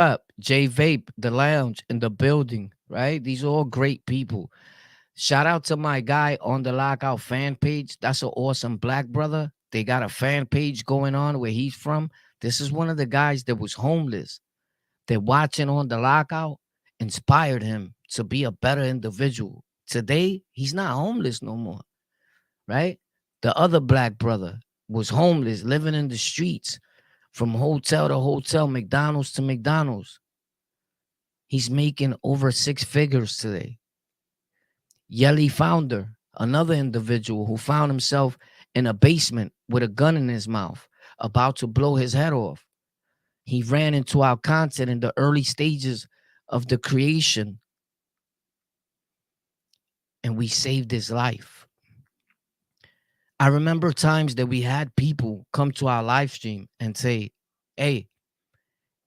up? J Vape, the lounge, in the building, right? These are all great people. Shout out to my guy on the Lockout fan page. That's an awesome black brother. They got a fan page going on where he's from. This is one of the guys that was homeless. That watching on the Lockout inspired him to be a better individual. Today, he's not homeless no more, right? The other black brother was homeless, living in the streets from hotel to hotel, McDonald's to McDonald's. He's making over six figures today. Yelly Founder, another individual who found himself in a basement with a gun in his mouth, about to blow his head off. He ran into our content in the early stages of the creation, and we saved his life. I remember times that we had people come to our live stream and say, hey,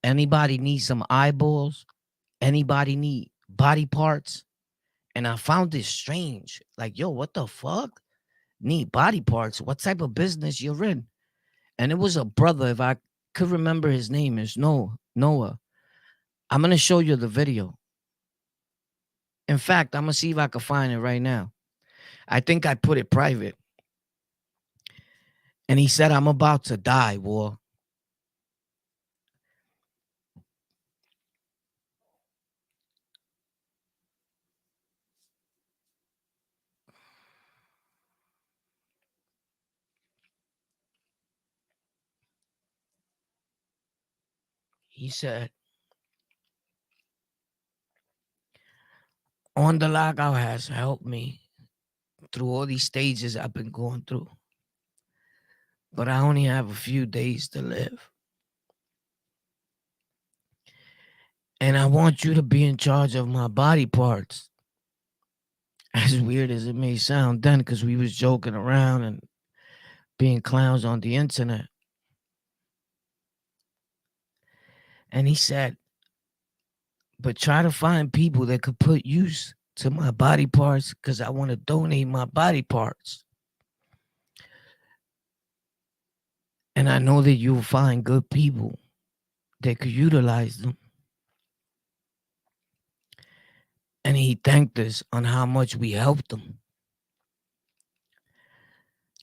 anybody need some eyeballs? Anybody need body parts? And I found this strange. Like, yo, what the fuck? Need body parts? What type of business you're in? And it was a brother, if I could remember his name, is Noah. I'm going to show you the video. In fact, I'm going to see if I can find it right now. I think I put it private. And he said, I'm about to die, war. He said, on the lockout has helped me through all these stages I've been going through. But I only have a few days to live. And I want you to be in charge of my body parts. As weird as it may sound then, because we was joking around and being clowns on the internet. And he said, but try to find people that could put use to my body parts, because I want to donate my body parts. And I know that you'll find good people that could utilize them. And he thanked us on how much we helped him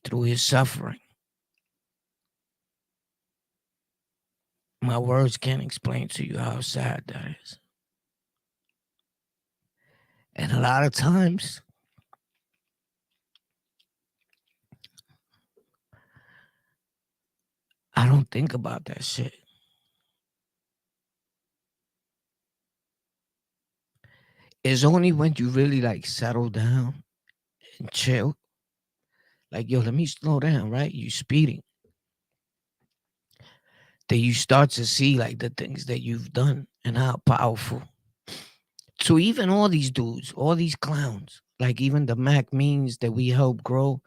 through his suffering. My words can't explain to you how sad that is. And a lot of times, I don't think about that shit. It's only when you really like settle down and chill. Like, yo, let me slow down, right? You speeding. That you start to see like the things that you've done and how powerful. So even all these dudes, all these clowns, like even the Mac means that we helped grow,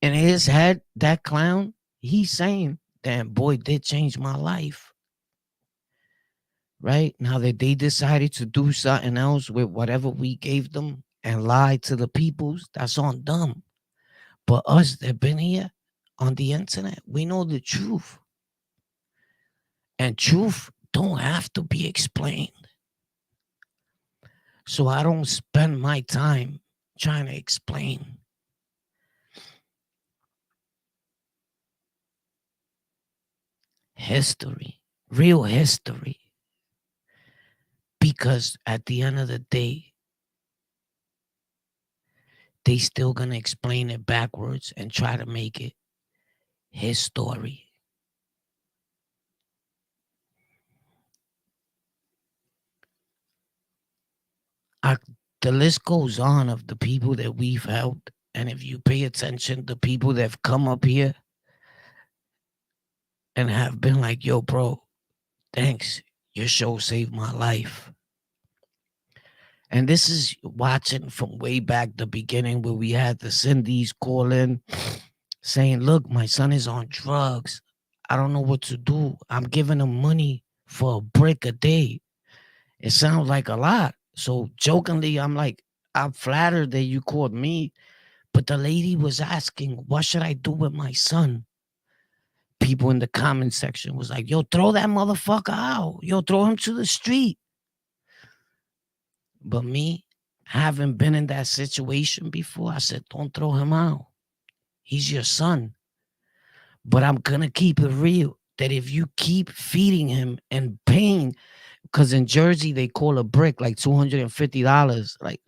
in his head, that clown, he's saying, damn, boy did change my life. Right? Now that they decided to do something else with whatever we gave them and lie to the peoples, that's on them. But us that been here on the internet, we know the truth. And truth don't have to be explained. So I don't spend my time trying to explain. History, real history. Because at the end of the day, they still gonna explain it backwards and try to make it his story. The list goes on of the people that we've helped. And if you pay attention, the people that have come up here and have been like, yo, bro, thanks. Your show saved my life. And this is watching from way back the beginning where we had the Cindy's call in saying, look, my son is on drugs. I don't know what to do. I'm giving him money for a brick a day. It sounds like a lot. So jokingly, I'm like, I'm flattered that you called me. But the lady was asking, what should I do with my son? People in the comment section was like, yo, throw that motherfucker out. Yo, throw him to the street. But me, having been in that situation before, I said, don't throw him out. He's your son. But I'm going to keep it real that if you keep feeding him and paying, because in Jersey, they call a brick like $250, like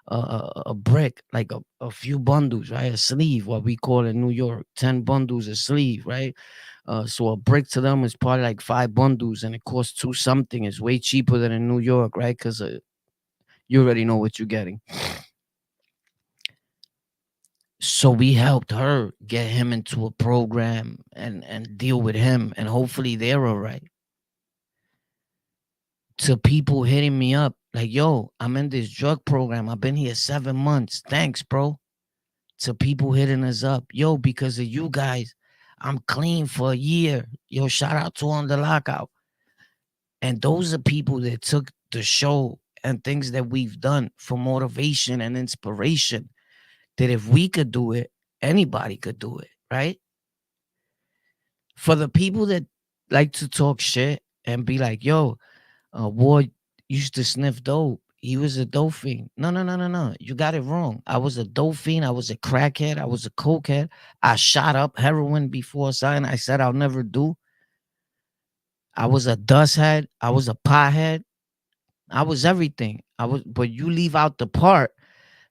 a brick, like a few bundles, right? A sleeve, what we call in New York, 10 bundles a sleeve, right? So a brick to them is probably like 5 bundles, and it costs two something. It's way cheaper than in New York, right? Because you already know what you're getting. So we helped her get him into a program and deal with him, and hopefully they're all right. To people hitting me up like, yo, I'm in this drug program. I've been here 7 months. Thanks, bro. To people hitting us up, yo, because of you guys, I'm clean for a year. Yo, shout out to On the Lockout. And those are people that took the show and things that we've done for motivation and inspiration. That if we could do it, anybody could do it, right? For the people that like to talk shit and be like, yo, Ward used to sniff dope. He was a dope fiend. No, no, no, no, no. You got it wrong. I was a dope fiend. I was a crackhead. I was a cokehead. I shot up heroin before something I said I'll never do. I was a dust head. I was a pothead. I was everything. But you leave out the part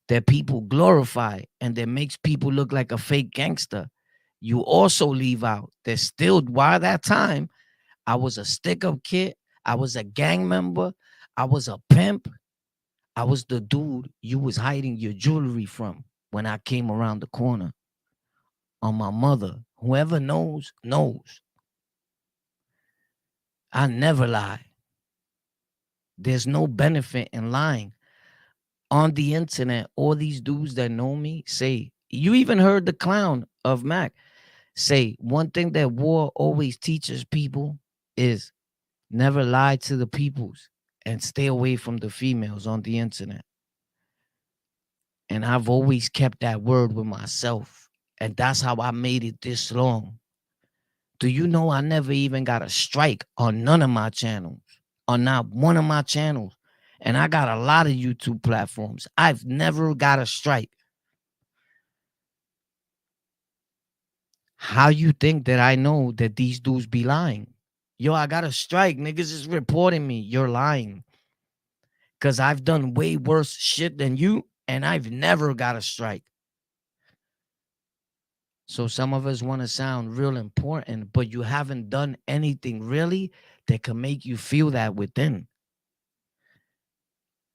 that people glorify and that makes people look like a fake gangster. You also leave out that still, while that time, I was a stick-up kid. I was a gang member. I was a pimp. I was the dude you was hiding your jewelry from when I came around the corner on my mother. Whoever knows, knows. I never lie. There's no benefit in lying. On the internet, all these dudes that know me say, you even heard the clown of Mac say, one thing that war always teaches people is never lie to the peoples and stay away from the females on the internet. And I've always kept that word with myself. And that's how I made it this long. Do you know I never even got a strike on none of my channels, on not one of my channels? And I got a lot of YouTube platforms. I've never got a strike. How you think that I know that these dudes be lying? Yo, I got a strike. Niggas is reporting me. You're lying. Because I've done way worse shit than you, and I've never got a strike. So some of us want to sound real important, but you haven't done anything really that can make you feel that within.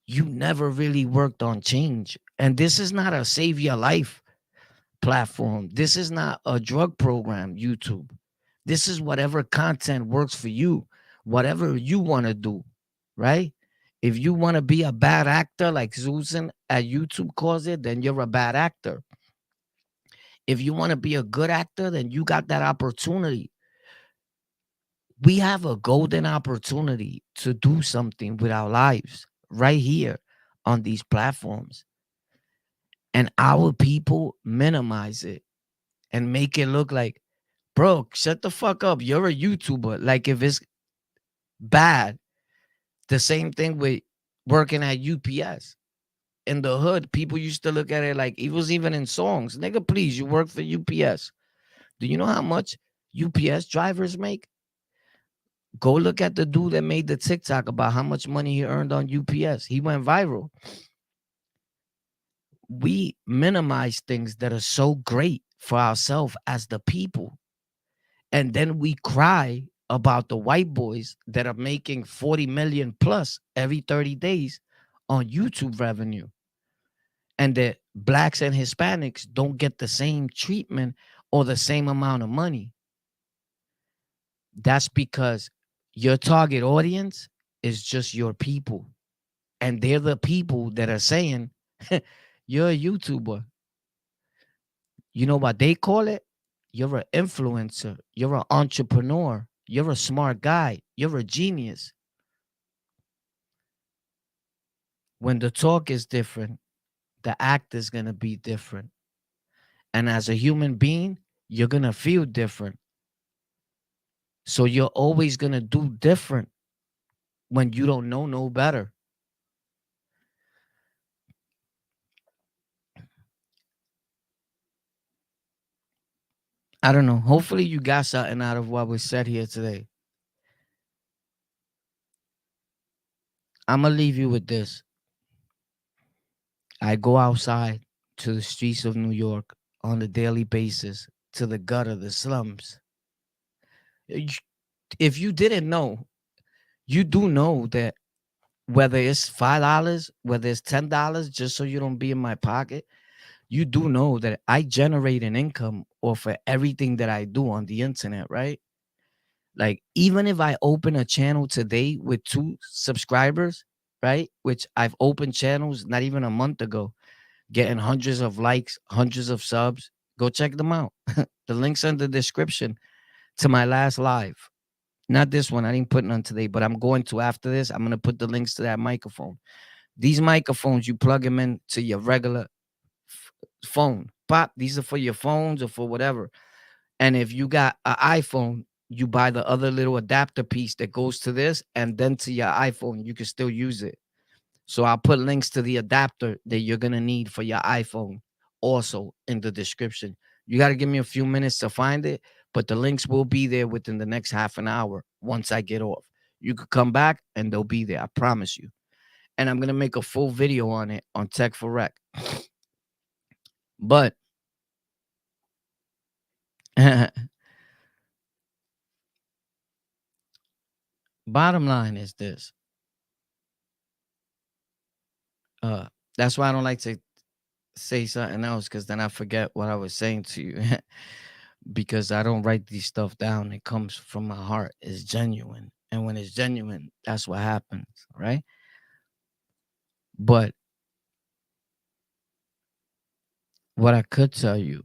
You never really worked on change. And this is not a save your life platform. This is not a drug program, YouTube. This is whatever content works for you, whatever you want to do, right? If you want to be a bad actor, like Susan at YouTube calls it, then you're a bad actor. If you want to be a good actor, then you got that opportunity. We have a golden opportunity to do something with our lives right here on these platforms. And our people minimize it and make it look like, bro, shut the fuck up. You're a YouTuber. Like if it's bad, the same thing with working at UPS. In the hood, people used to look at it like it was even in songs. Nigga, please, you work for UPS. Do you know how much UPS drivers make? Go look at the dude that made the TikTok about how much money he earned on UPS. He went viral. We minimize things that are so great for ourselves as the people. And then we cry about the white boys that are making 40 million plus every 30 days on YouTube revenue. And that blacks and Hispanics don't get the same treatment or the same amount of money. That's because your target audience is just your people. And they're the people that are saying, you're a YouTuber. You know what they call it? You're an influencer. You're an entrepreneur. You're a smart guy. You're a genius. When the talk is different, the act is going to be different. And as a human being, you're going to feel different. So you're always gonna do different when you don't know no better. I don't know. Hopefully you got something out of what was said here today. I'm gonna leave you with this. I go outside to the streets of New York on a daily basis, to the gutter, the slums. If you didn't know, you do know that whether it's $5, whether it's $10, just so you don't be in my pocket, you do know that I generate an income off of everything that I do on the internet, right? Like, even if I open a channel today with 2 subscribers, right? Which I've opened channels not even a month ago, getting hundreds of likes, hundreds of subs. Go check them out. The link's in the description to my last live. Not this one. I didn't put none today, but I'm going to after this. I'm going to put the links to that microphone. These microphones, you plug them in to your regular phone. Pop, these are for your phones or for whatever. And if you got an iPhone, you buy the other little adapter piece that goes to this and then to your iPhone. You can still use it. So I'll put links to the adapter that you're going to need for your iPhone also in the description. You got to give me a few minutes to find it, but the links will be there within the next half an hour once I get off. You could come back and they'll be there. I promise you. And I'm going to make a full video on it on Tech for Rec. But bottom line is this. Uh, that's why I don't like to say something else because then I forget what I was saying to you. Because I don't write these stuff down. It comes from my heart. It's genuine. And when it's genuine, that's what happens, right? But what I could tell you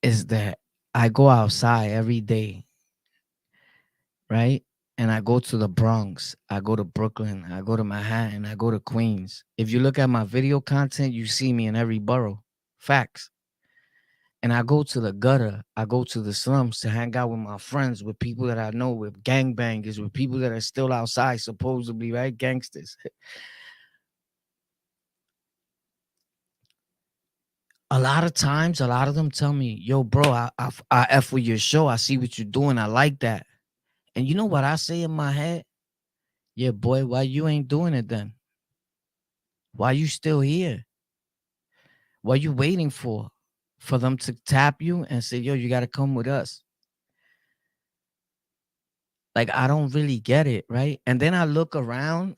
is that I go outside every day, right? And I go to the Bronx, I go to Brooklyn, I go to Manhattan, I go to Queens. If you look at my video content, you see me in every borough. Facts. And I go to the gutter, I go to the slums to hang out with my friends, with people that I know, with gangbangers, with people that are still outside, supposedly, right? Gangsters. A lot of times, a lot of them tell me, yo, bro, I F with your show. I see what you're doing. I like that. And you know what I say in my head? Yeah, boy, why you ain't doing it then? Why you still here? What you waiting for? For them to tap you and say, yo, you got to come with us. Like, I don't really get it, right? And then I look around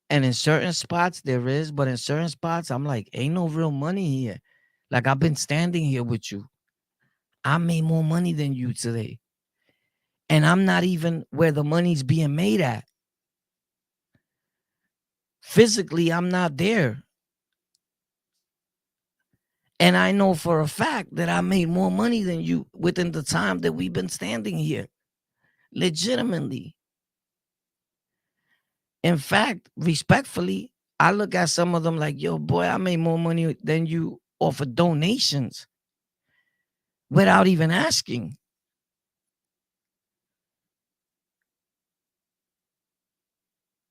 and in certain spots there is, but in certain spots, I'm like, ain't no real money here. Like, I've been standing here with you. I made more money than you today. And I'm not even where the money's being made at. Physically, I'm not there. And I know for a fact that I made more money than you within the time that we've been standing here. Legitimately. In fact, respectfully, I look at some of them like, yo, boy, I made more money than you off of donations without even asking.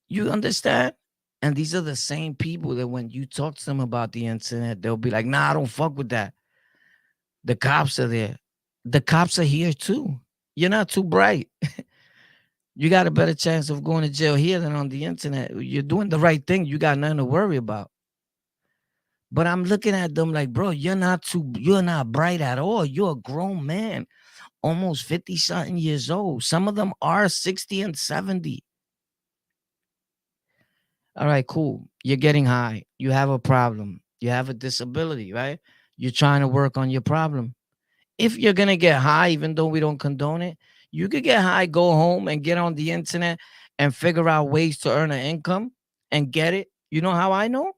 You understand? And these are the same people that when you talk to them about the internet, they'll be like, nah, I don't fuck with that. The cops are there. The cops are here too. You're not too bright. You got a better chance of going to jail here than on the internet. You're doing the right thing. You got nothing to worry about. But I'm looking at them like, bro, you're not bright at all. You're a grown man, almost 50 something years old. Some of them are 60 and 70. All right, cool. You're getting high. You have a problem. You have a disability, right? You're trying to work on your problem. If you're going to get high, even though we don't condone it, you could get high, go home and get on the internet and figure out ways to earn an income and get it. You know how I know?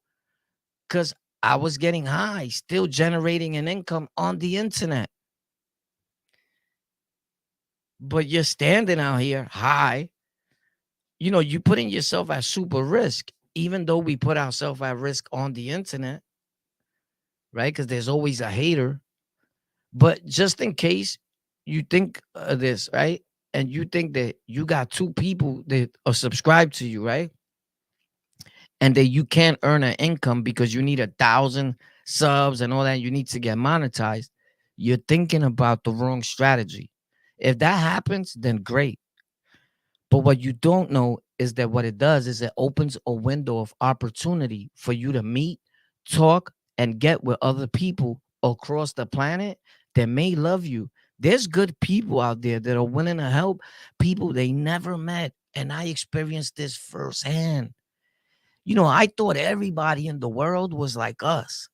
Because I was getting high, still generating an income on the internet. But you're standing out here high. You know, you putting yourself at super risk, even though we put ourselves at risk on the internet, right? Because there's always a hater. But just in case you think of this, right? And you think that you got two people that are subscribed to you, right? And that you can't earn an income because you need 1,000 subs and all that, you need to get monetized, you're thinking about the wrong strategy. If that happens, then great. But what you don't know is that what it does is it opens a window of opportunity for you to meet, talk, and get with other people across the planet that may love you. There's good people out there that are willing to help people they never met. And I experienced this firsthand. I thought everybody in the world was like us,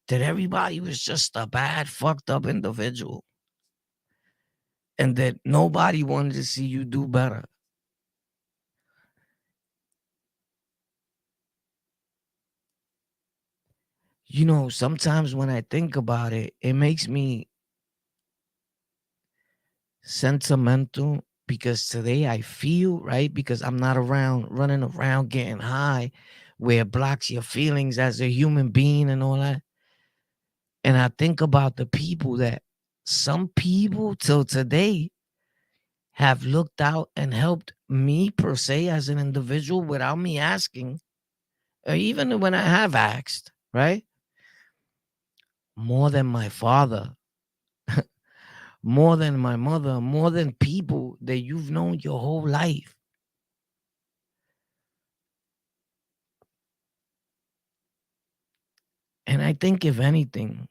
that everybody was just a bad, fucked up individual, and that nobody wanted to see you do better. Sometimes when I think about it, it makes me sentimental because today I feel, right? Because I'm not around, running around getting high, where it blocks your feelings as a human being and all that. And I think about the people that some people till today have looked out and helped me per se as an individual without me asking, or even when I have asked, right? More than my father, more than my mother, more than people that you've known your whole life. And I think, if anything,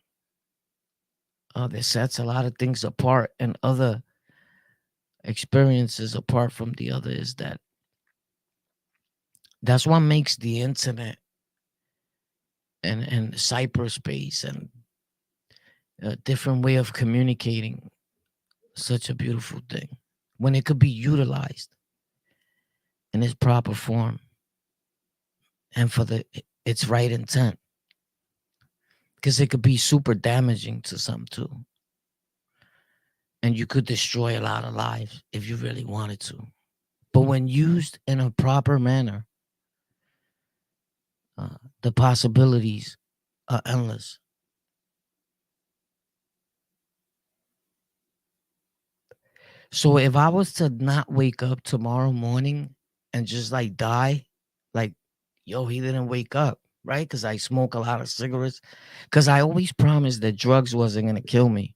that sets a lot of things apart and other experiences apart from the other is that's what makes the internet and cyberspace and a different way of communicating such a beautiful thing when it could be utilized in its proper form and for its right intent, because it could be super damaging to some too, and you could destroy a lot of lives if you really wanted to. But when used in a proper manner, the possibilities are endless. So if I was to not wake up tomorrow morning and just like die, like, yo, he didn't wake up, right? Because I smoke a lot of cigarettes. Because I always promised that drugs wasn't going to kill me,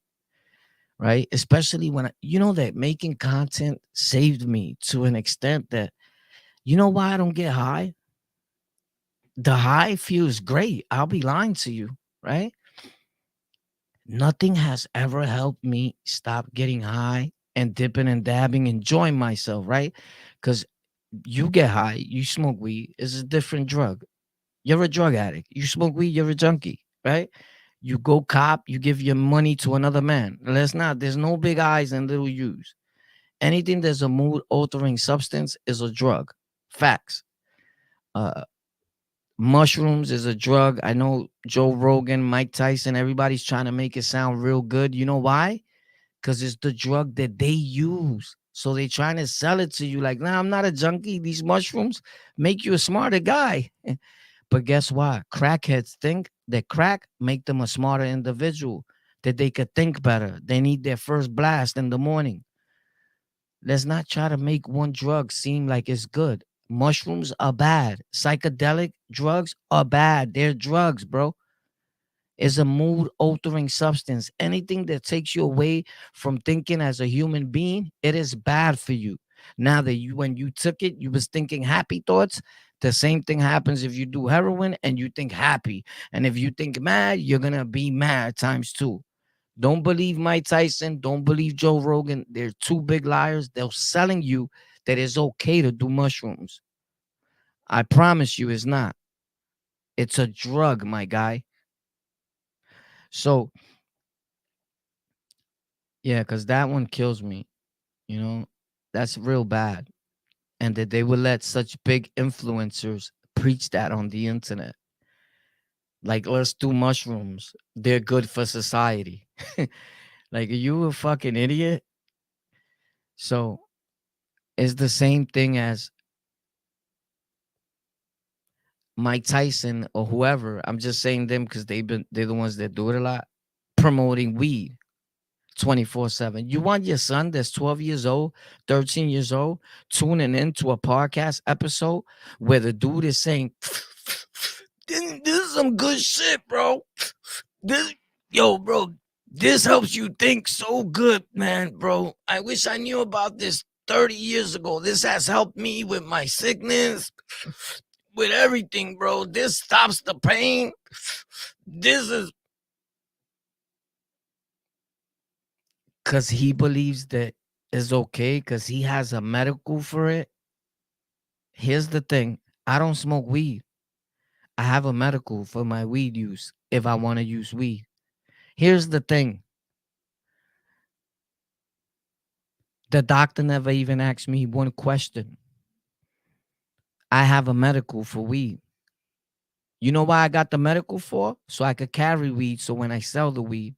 right? Especially when you know that making content saved me to an extent that, why I don't get high? The high feels great. I'll be lying to you, right? Nothing has ever helped me stop getting high and dipping and dabbing, enjoying myself, right? Because you get high, you smoke weed, it's a different drug. You're a drug addict. You smoke weed, you're a junkie, right? You go cop, you give your money to another man. Let's not, there's no big eyes and little U's. Anything that's a mood altering substance is a drug. Facts. Uh, Mushrooms is a drug. I know Joe Rogan, Mike Tyson, everybody's trying to make it sound real good. You know why? Because it's the drug that they use. So they trying to sell it to you like, nah, I'm not a junkie. These mushrooms make you a smarter guy. But guess what? Crackheads think that crack make them a smarter individual, that they could think better. They need their first blast in the morning. Let's not try to make one drug seem like it's good. Mushrooms are bad. Psychedelic drugs are bad. They're drugs, bro. It's a mood altering substance. Anything that takes you away from thinking as a human being, it is bad for you. Now that when you took it, you was thinking happy thoughts. The same thing happens if you do heroin and you think happy. And if you think mad, you're gonna be mad times two. Don't believe Mike Tyson. Don't believe Joe Rogan. They're two big liars. They're selling you that it's okay to do mushrooms. I promise you it's not. It's a drug, my guy. So, yeah, because that one kills me. You know, that's real bad. And that they would let such big influencers preach that on the internet. Like, let's do mushrooms. They're good for society. Like, are you a fucking idiot? So, it's the same thing as Mike Tyson or whoever. I'm just saying them because they're the ones that do it a lot, promoting weed. 24/7. You want your son that's 12 years old, 13 years old, tuning into a podcast episode where the dude is saying, this is some good shit, bro. This, yo, bro, this helps you think so good, man, bro. I wish I knew about this 30 years ago. This has helped me with my sickness, with everything, bro. This stops the pain. This is because he believes that it's okay because he has a medical for it. Here's the thing. I don't smoke weed. I have a medical for my weed use if I want to use weed. Here's the thing. The doctor never even asked me one question. I have a medical for weed. You know why I got the medical for? So I could carry weed. So when I sell the weed,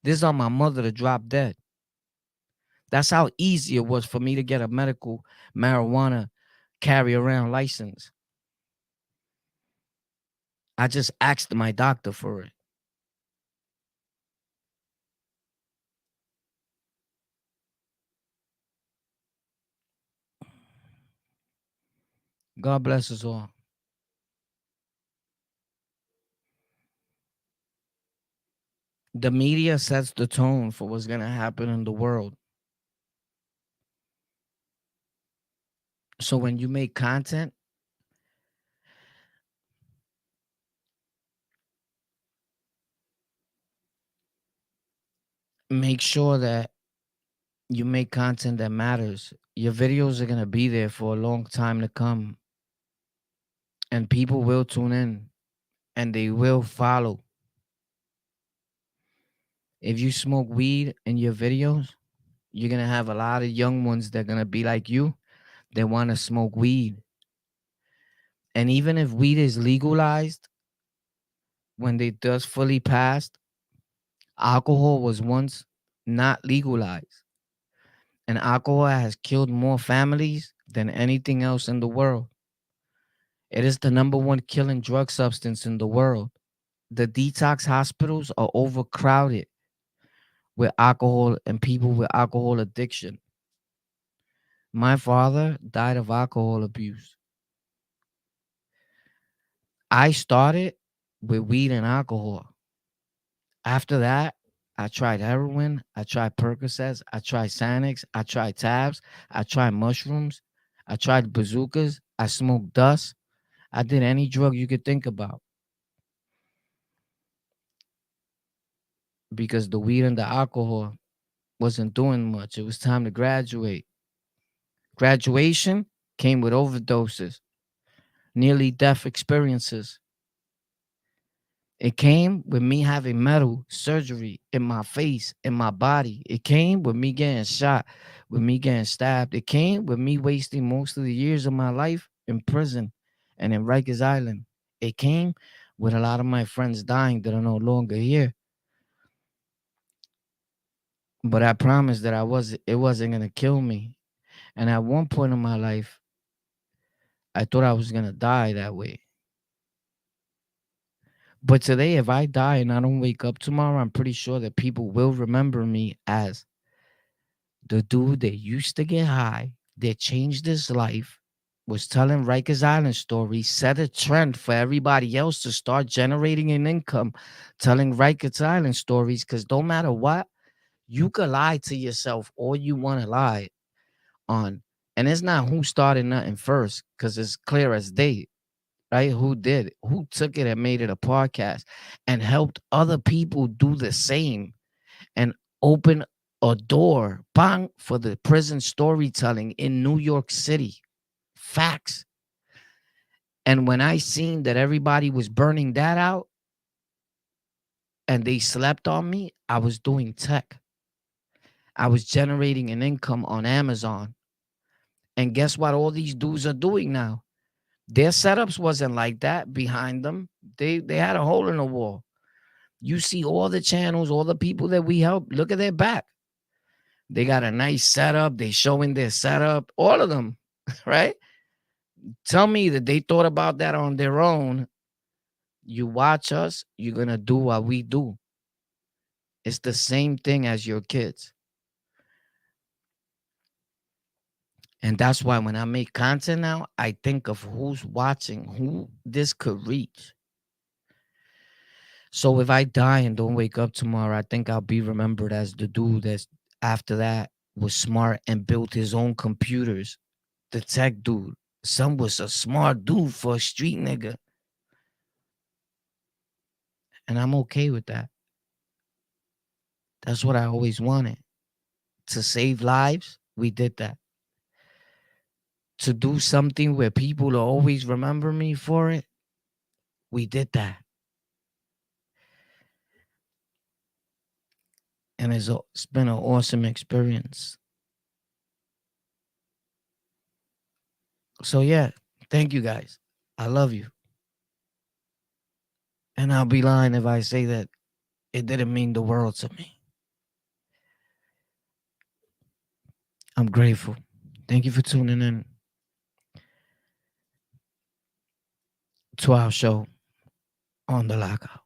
this is on my mother to drop dead. That's how easy it was for me to get a medical marijuana carry around license. I just asked my doctor for it. God bless us all. The media sets the tone for what's going to happen in the world. So when you make content, make sure that you make content that matters. Your videos are going to be there for a long time to come, and people will tune in and they will follow. If you smoke weed in your videos, you're going to have a lot of young ones that are going to be like you. They want to smoke weed. And even if weed is legalized, when they just fully passed, alcohol was once not legalized. And alcohol has killed more families than anything else in the world. It is the number one killing drug substance in the world. The detox hospitals are overcrowded with alcohol and people with alcohol addiction. My father died of alcohol abuse. I started with weed and alcohol. After that, I tried heroin, I tried Percocets, I tried Xanax, I tried tabs, I tried mushrooms, I tried bazookas, I smoked dust. I did any drug you could think about because the weed and the alcohol wasn't doing much. It was time to graduate. Graduation came with overdoses, nearly death experiences. It came with me having metal surgery in my face, in my body. It came with me getting shot, with me getting stabbed. It came with me wasting most of the years of my life in prison and in Rikers Island. It came with a lot of my friends dying that are no longer here. But I promised that it wasn't gonna kill me. And at one point in my life, I thought I was gonna die that way. But today, if I die and I don't wake up tomorrow, I'm pretty sure that people will remember me as the dude that used to get high, that changed his life, was telling Rikers Island stories, set a trend for everybody else to start generating an income, telling Rikers Island stories. Because no matter what, you could lie to yourself all you want to lie on. And it's not who started nothing first, because it's clear as day, right? Who did it? Who took it and made it a podcast and helped other people do the same and open a door, bang, for the prison storytelling in New York City. Facts. And when I seen that everybody was burning that out and they slept on me, I was doing tech. I was generating an income on Amazon. And guess what all these dudes are doing now? Their setups wasn't like that behind them. They had a hole in the wall. You see all the channels, all the people that we help, look at their back. They got a nice setup. They showing their setup, all of them, right? Tell me that they thought about that on their own. You watch us, you're gonna do what we do. It's the same thing as your kids. And that's why when I make content now, I think of who's watching, who this could reach. So if I die and don't wake up tomorrow, I think I'll be remembered as the dude that's after that was smart and built his own computers. The tech dude. Son was a smart dude for a street nigga. And I'm okay with that. That's what I always wanted. To save lives, we did that. To do something where people will always remember me for it, we did that. And it's been an awesome experience. So yeah, thank you guys. I love you. And I'll be lying if I say that it didn't mean the world to me. I'm grateful. Thank you for tuning in to our show on the Lockout.